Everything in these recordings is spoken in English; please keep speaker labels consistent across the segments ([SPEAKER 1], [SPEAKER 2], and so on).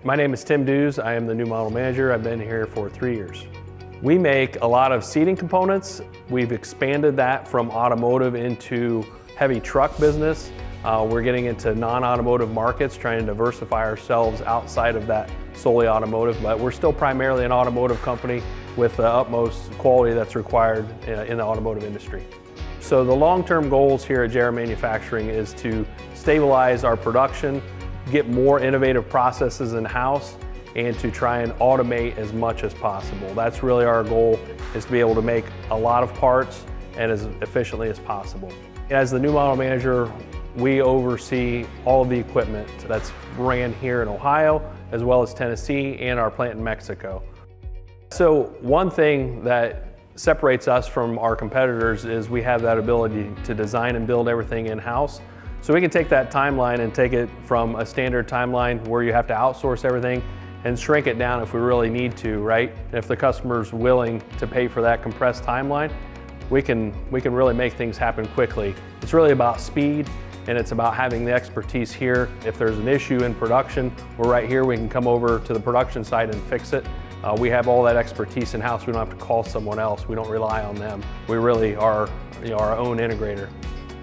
[SPEAKER 1] My name is Tim Dews. I am the new model manager. I've been here for 3 years. We make a lot of seating components. We've expanded that from automotive into heavy truck business. We're getting into non-automotive markets, trying to diversify ourselves outside of that solely automotive, but we're still primarily an automotive company with the utmost quality that's required in the automotive industry. So the long-term goals here at JR Manufacturing is to stabilize our production, get more innovative processes in-house, and to try and automate as much as possible. That's really our goal, is to be able to make a lot of parts and as efficiently as possible. As the new model manager, we oversee all of the equipment that's ran here in Ohio, as well as Tennessee and our plant in Mexico. So one thing that separates us from our competitors is we have that ability to design and build everything in-house. So we can take that timeline and take it from a standard timeline where you have to outsource everything and shrink it down if we really need to, right? If the customer's willing to pay for that compressed timeline, we can really make things happen quickly. It's really about speed, and it's about having the expertise here. If there's an issue in production, we're right here. We can come over to the production site and fix it. We have all that expertise in-house. We don't have to call someone else. We don't rely on them. We really are our own integrator.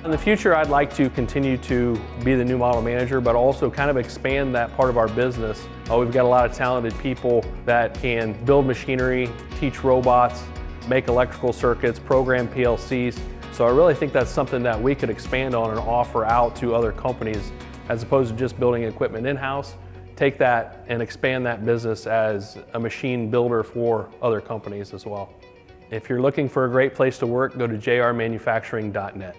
[SPEAKER 1] In the future, I'd like to continue to be the new model manager, but also kind of expand that part of our business. We've got a lot of talented people that can build machinery, teach robots, make electrical circuits, program PLCs. So I really think that's something that we could expand on and offer out to other companies, as opposed to just building equipment in-house. Take that and expand that business as a machine builder for other companies as well. If you're looking for a great place to work, go to jrmanufacturing.net.